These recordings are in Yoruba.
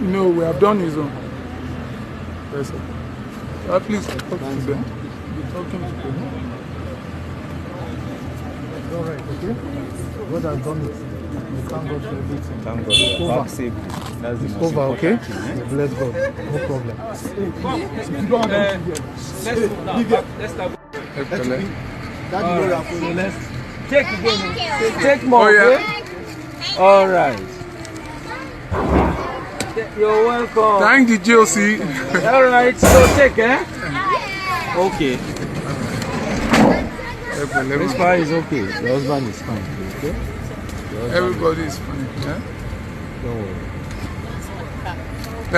No, we have done his own. Yes, sir. Please talk to them. Be talking to them. It's all right, okay? God has done it. We thank God for everything. Thank God. Over. Back safely. That's the It's most over, okay? important thing, Bless God. No problem. Let's start. Take more, okay? All right. You're welcome. Thank you, Josie. All right, so take, Okay. This far is okay. The husband is fine. Okay? Everybody is fine. Yeah? Don't worry.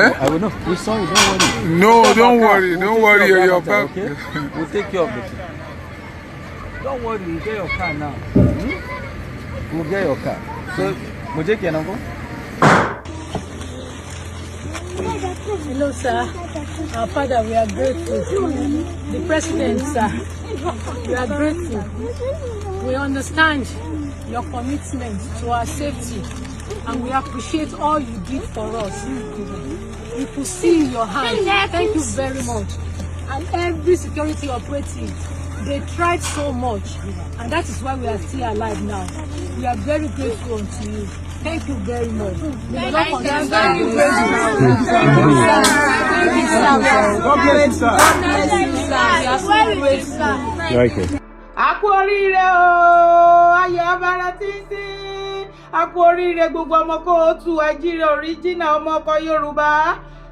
Eh? I will not. We're sorry, don't worry. No, don't worry. Don't worry. You're back. Okay? We'll take care of it. Don't worry, we'll get your car now. We'll get your car. So, Mujek Yanako? Hello, sir. Our father, we are grateful. The president, sir, we are grateful. We understand your commitment to our safety, and we appreciate all you did for us. We could see in your hand. Thank you very much. And every security operative, they tried so much, and that is why we are still alive now. We are very grateful to you. Thank you very much. Thank you, sir. Thank you, sir. God bless you, sir. God bless you, sir. We are so grateful. Okay. Aku oríire o, ayọ̀ abara títí. Aku oríire gbogbo ọmọ kóòtù àjíire original ọmọ ọkọ Yorùbá.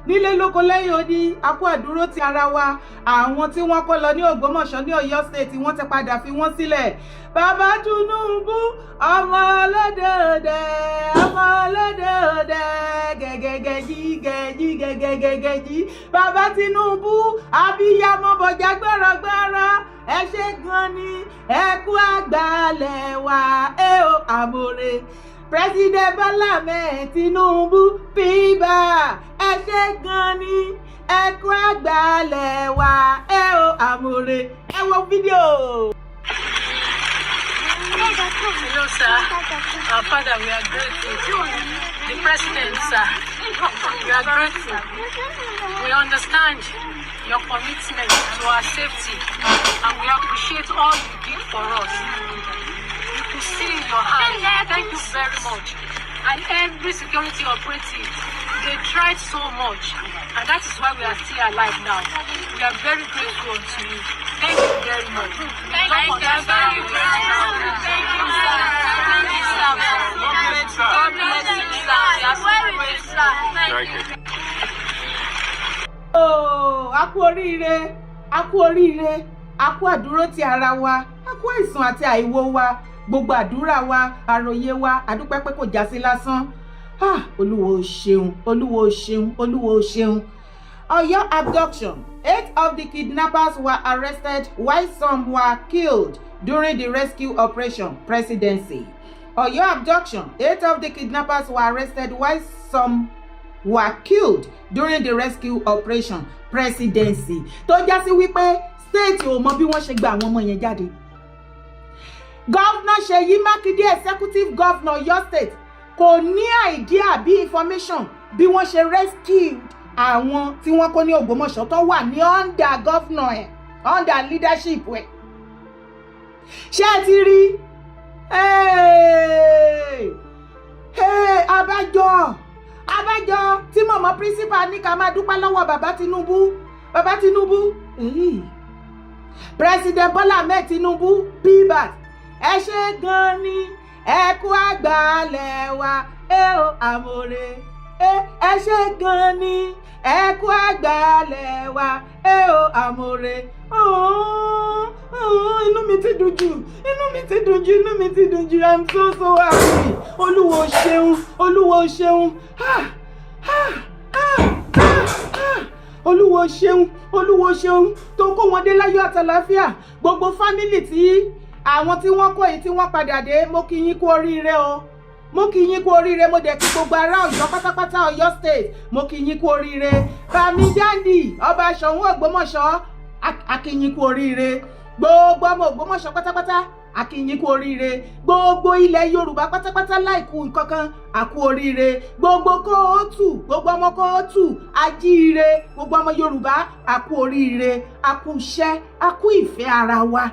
Nílé lóko lẹ́yìn odi, aku àdúró ti ara wa. Àwọn tí wọ́n kó lọ ní Ògbómọ̀ṣọ́ ní Ọ̀yọ́ state wọ́n ti padà fi wọ́n sílẹ̀. Bàbá Tinubu, ọmọ ọlọ́dọọdẹ, ọmọ ọlọ́dọọdẹ, gẹ́gẹ́gẹ́jí. Bàbá Tinubu, abiyamọ bọ̀jà gbọ́rọ̀gbọ́rọ̀. Ẹ ṣé gan ni, ẹ kú àgbàlẹ̀ wa, o àmọ̀rè. President Bola Ahmed Tinubu, bíbá, ẹ ṣé gan ni, ẹ kú àgbàlẹ̀ wa, o àmọ̀rè. Ẹ wo fídíò. Hello, sir. Our father, we are grateful. The president, sir, we are grateful. We understand your commitment to our safety, and we appreciate all you did for us. We could see in your hand. Thank you very much. And every security operative, they tried so much, and that is why we are still alive now. We are very grateful to you. Thank you very much. Thank you, sir. Thank you, sir. Thank you, sir. God bless you, sir. We are so grateful. Thank you. Oh, aku oríire, aku àdúró ti ara wa, aku àìsàn àti àìwo wa, gbogbo àdúrà wa, àròyé wa, àdúpẹ́ pé kò já sí lásán. Olúwa ó ṣeun, Olúwa ó ṣeun, Olúwa ó ṣeun. Ọ̀yọ́ abduction. 8 of the kidnappers were arrested while some were killed during the rescue operation. Presidency. Ọ̀yọ́ abduction. 8 of the kidnappers were arrested while some were killed during the rescue operation. Presidency. Tó já sí wípé state ò mọ bí wọ́n ṣe gba àwọn ọmọ yẹn jáde. Governor Seyi Makinde, executive governor Ọ̀yọ́ state, kò ní idea bí information bí wọ́n ṣe rescue àwọn tí wọ́n kó ní Ògbómọ̀ṣọ́ tó wà ní under governor ẹ̀, under leadership ẹ̀. Ṣé ẹ ti rí? Abájọ tí mọ̀mọ́ principal ní ká máa dúpẹ́ lọ́wọ́ bàbá Tinubu. President Bola Ahmed Tinubu, bíbá, ẹ ṣé gan ni, ẹ kú àgbàlẹ̀ wa, o àmọ̀rè. Ẹ ṣé gan ni, ẹ kú àgbàlẹ̀ wa, o àmọ̀rè. Inú mi ti dùn jù, I'm so happy. Olúwa ó ṣeun, Olúwa ó ṣeun. Olúwa ó ṣeun, Olúwa ó ṣeun tó kó wọn dé láyọ̀ àtàlàáfíà. Gbogbo family tí àwọn tí wọ́n kó yìí tí wọ́n padà dé, mo kí yín kú oríire o. Mo kí yín kú oríire, mo dẹ̀ kí gbogbo ará Ọ̀yọ́ pátápátá Ọ̀yọ́ state, mo kí yín kú oríire. Bàmí Jándì, ọba Ṣọ̀ún Ògbómọ̀ṣọ́, a kí yín kú oríire. Gbogbo ọmọ Ògbómọ̀ṣọ́ pátápátá, akínyìn kú oríire gbogbo ilẹ̀ Yorùbá pátápátá láìkú nǹkankan àkú oríire gbogbo kóòtù gbogbo ọmọ kóòtù ajíire gbogbo ọmọ Yorùbá àkú oríire àkú iṣẹ́ àkú ìfẹ́ ara wa.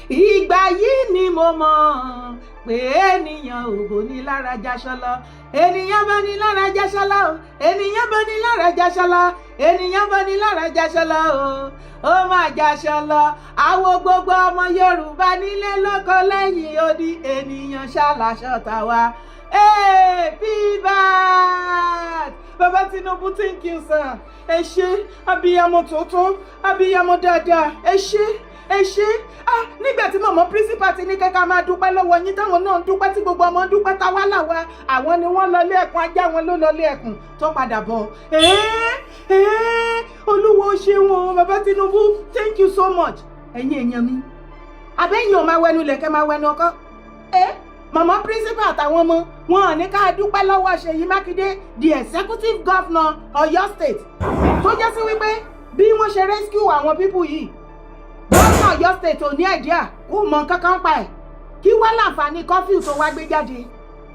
Ìgbà yìí ni mo mọ̀ pé ènìyàn ò bò ní lára jáṣọlọ ènìyàn bò ní lára jáṣọlọ o ènìyàn bò ní lára jáṣọlọ ènìyàn bò ní lára jáṣọlọ o ó máa jáṣọlọ àwọn gbogbo ọmọ Yorùbá nílé lóko lẹ́yìn odi ènìyàn ṣàlàṣọta wa. Pbat Baba Tinubu, thank you sir. Ẹ ṣé abiyamọ tòótọ́ abiyamọ dáadáa ẹ ṣé nígbà tí mọ̀mọ́ principal ti ní kẹ́kẹ́ máa dúpẹ́ lọ́wọ́ yín táwọn náà ń dúpẹ́ tí gbogbo ọmọ ń dúpẹ́ táwa làwa àwọn ni wọ́n lọlé ẹ̀kún ajá wọn ló lọlé ẹ̀kún tó padà bọ̀. Olúwo ṣeun o Baba Tinubu, thank you so much. Ẹ̀yin èèyàn mi àbẹ́yìn ò máa wẹnu lẹ̀kẹ́ máa wẹnu ọkọ́. Mọ̀mọ́ principal àtàwọn ọmọ wọn ò ní ká dúpẹ́ lọ́wọ́ Ṣèyí Mákindé the executive governor Ọ̀yọ́ state tó jẹ́ sí wípé bí wọ́n ṣe rescue àwọn people yìí gómìnà Ọ̀yọ́ state ò ní àìdíà kó mọ kankan pa ẹ̀ kí wá láǹfààní kọfíù tó wá gbé jáde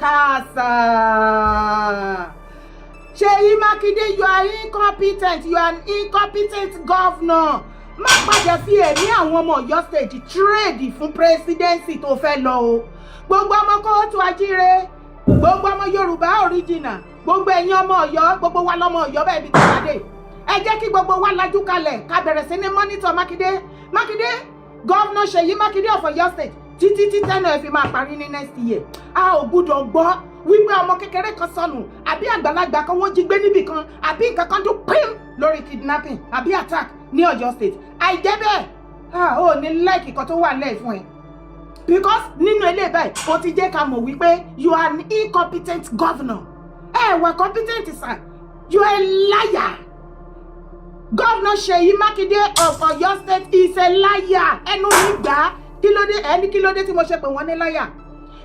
kàṣà. Ṣèyí Mákindé, you are incompetent, you are an incompetent governor. Má padà fi ẹ̀mí àwọn ọmọ Ọ̀yọ́ state trade fún presidency tó fẹ́ lọ o. Gbogbo ọmọ kóòtù ajíire gbogbo ọmọ Yorùbá original gbogbo ẹ̀yin ọmọ Ọ̀yọ́ gbogbo wa lọ́mọ Ọ̀yọ́ bẹ́ẹ̀ bí tàdé ẹ jẹ́ kí gbogbo wa lajú kalẹ̀ ká bẹ̀rẹ̀ sí ní monitor Mákindé Governor Ṣèyí Mákindé of Ọ̀yọ́ state títí tẹ́nà ẹ̀ fi máa parí ní next year. A ò gbúdọ̀ gbọ́ wípé ọmọ kékeré kan sọnù àbí àgbàlagbà kan wọ́n jí gbé níbì kan àbí nǹkan kan dún pín lórí kidnapping àbí attack ní Ọ̀yọ́ state. Àìjẹ́ bẹ́ẹ̀ ò ní láìkì kan tó wà lẹ́ẹ̀ fún ẹ because nínú ilé báyìí ó ti jẹ́ ká mọ̀ wípé you are an incompetent governor. Wà competent sir, you are a liar. Governor Ṣèyí Mákindé of Ọ̀yọ́ state is a liar. Ẹnu mi gbà kí ló dé tí mo ṣe pé wọ́n ní liar.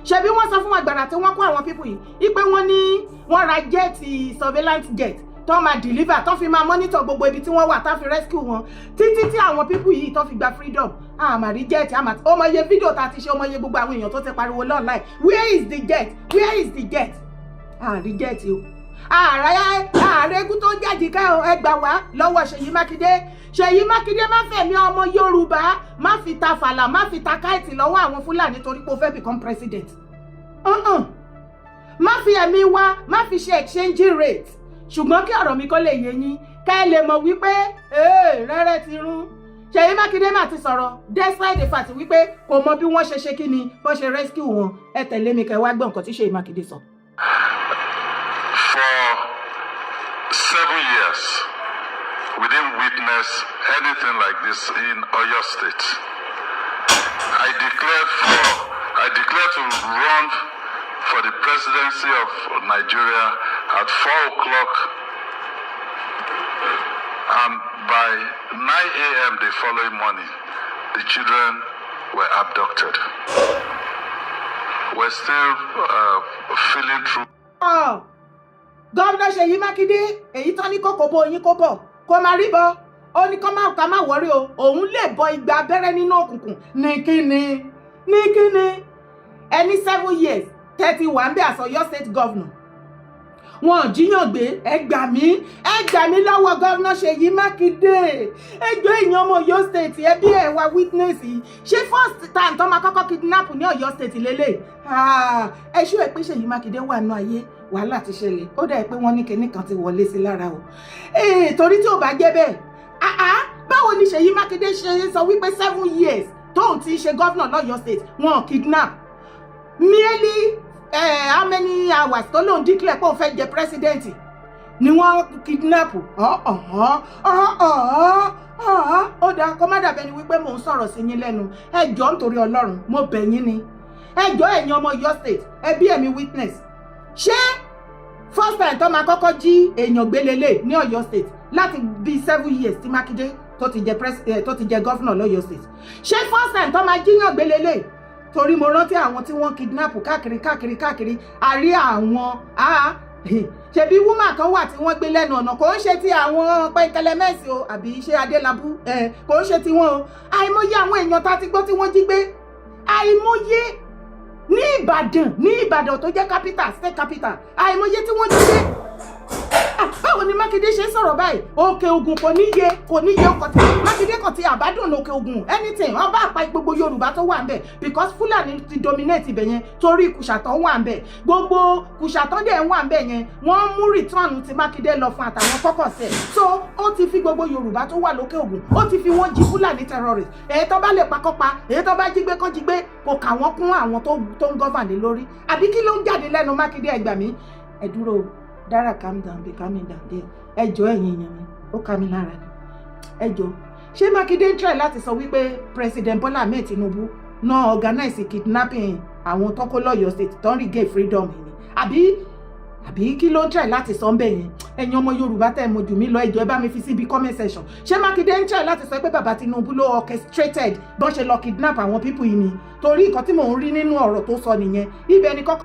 Ṣebí wọ́n sọ fún agbára tí wọ́n kó àwọn people yìí ipe wọ́n ní wọ́n ra jet surveillance jet tó máa deliver tó fi máa monitor gbogbo ibi tí wọ́n wà tó fi rescue wọn títí tí àwọn people yìí tó fi gba freedom. Àmàrí jet ó mọ iye fídíò tá a ti ṣe ó mọ iye gbogbo àwọn èèyàn tó ti pariwo online where is the jet àrí jet o. Ààrẹ egún tó jáde ká ẹ gbà wá lọ́wọ́ Ṣèyí Mákindé má fẹ̀mí ọmọ Yorùbá má fi ta fàlà má fi ta káìtì lọ́wọ́ àwọn Fúlàní torí pé ó fẹ́ become president. Má fi ẹ̀mí wa má fi ṣe exchange rate ṣùgbọ́n kí ọ̀rọ̀ mi kó lè yé yín ká ẹ lè mọ̀ wípé rẹ́rẹ́ ti rún. Ṣèyí Mákindé má ti sọ̀rọ̀ despite the fact wípé kò mọ bí wọ́n ṣe kí ni bó ṣe rescue wọn. Ẹ tẹ̀lé mi kẹ́ wá gbọ́ nǹkan tí Ṣèyí Mákindé sọ. For 7 years, we didn't witness anything like this in Oyo State. I declared to run for the presidency of Nigeria at 4 o'clock, and by 9 a.m. the following morning, the children were abducted. We're still feeling through. Governor Ṣèyí Mákindé èyí tán ní kókó bo yín kó bọ̀ kó máa rí bọ́ ó ní ká má wọrí o òun lè bọ igba abẹ́rẹ́ nínú òkùnkùn ní kíni ẹni 7 years 31 bí as Ọ̀yọ́ state governor wọn jíyàn gbé ẹ gbà mí lọ́wọ́ Governor Ṣèyí Mákindé ẹgbẹ́ èèyàn ọmọ Ọ̀yọ́ state ẹbí ẹ̀ wá witness yìí ṣé first time tó máa kọ́kọ́ kidnap ní Ọ̀yọ́ state lélẹ̀ ẹ ṣú ẹ pé Ṣèyí Mákindé wà nù ayé wàhálà ti ṣẹlẹ̀ ó dà pé wọ́n ní kinní kan ti wọlé sí lára o torí tí ò bá jẹ́ bẹ́ẹ̀ báwo ni Ṣèyí Mákindé ṣe sọ wípé 7 years tóun ti ṣe governor lọ́yọ́ state wọn kidnap merely how many hours tó lóun declare pé òun fẹ́ jẹ president ni wọ́n kidnap ó dáa kó má dàbẹ́ ni wípé mò ń sọ̀rọ̀ sí yín lẹ́nu ẹ jọ̀ọ́ nítorí Ọlọ́run mo bẹ̀ yín ni ẹ jọ̀ọ́ ẹ̀yin ọmọ Ọ̀yọ́ state ẹ bí ẹ̀mí witness ṣé first time tó máa kọ́kọ́ jí èèyàn gbélélé ní Ọ̀yọ́ state láti bí 7 years tí Mákindé tó ti jẹ governor lọ́yọ́ state ṣé first time tó máa jíyàn gbélélé torí mo rántí àwọn tí wọ́n kidnap káàkiri àrí àwọn ṣebí woman kan wà tí wọ́n gbé lẹ́nu ọ̀nà kò ń ṣe ti àwọn pẹ́ńkẹ́lẹ́ mẹ́sì o àbí ṣe adélabú kò ń ṣe ti wọn o àìmọye àwọn èèyàn tá ti gbọ́ tí wọ́n jí gbé àìmọye ní Ìbàdàn tó jẹ́ capital state capital àìmọye tí wọ́n jí gbé. Báwo ni Mákindé ṣe sọ̀rọ̀ báyìí Òkè Ògùn kò níye ọkọ̀ tí Mákindé kò ti àbádùn Òkè Ògùn anything wọ́n bá àpá gbogbo Yorùbá tó wà ń bẹ̀ because Fúlàní ti dominate ibẹ̀ yẹn torí kùsàtọ̀ wà ń bẹ̀ gbogbo kùsàtọ̀ dẹ̀ wà ń bẹ̀ yẹn wọ́n mú return ti Mákindé lọ fún àtàwọn fọ́kọ̀sẹ̀ so ó ti fi gbogbo Yorùbá tó wà lókè Ògùn ó ti fi wọ́n jí Fúlàní terrorist èyí tó bá lè pakọ́pa èyí tó bá jí gbé kó jí gbé kò kà wọ́n kún àwọn tó ń govern lé lórí àbí kí ló ń jáde lẹ́nu Mákindé ẹ gbà mí ẹ dúró Dara calm down be calming down there ẹjọ́ ẹ̀yin èèyàn mi ó ká mi lára ni ẹjọ́ ṣé Mákindé ń try láti sọ wípé President Bola Ahmed Tinubu náà organize kidnapping àwọn tọ́kọ́ lọ́yọ̀ state tó ń regain freedom ni àbí kí ló ń try láti sọ ń bẹ̀ yẹn ẹ̀yin ọmọ Yorùbá tẹ̀ mọ̀ jù mí lọ ẹjọ́ ẹ bá mi fi síbi comment section ṣé Mákindé ń try láti sọ pé bàbá Tinubu ló orchestrated bọ́n ṣe lọ kidnap àwọn people yìí ni torí nǹkan tí mò ń rí nínú ọ̀rọ̀ tó sọ nìyẹn ibẹ̀ ni kọ́kọ́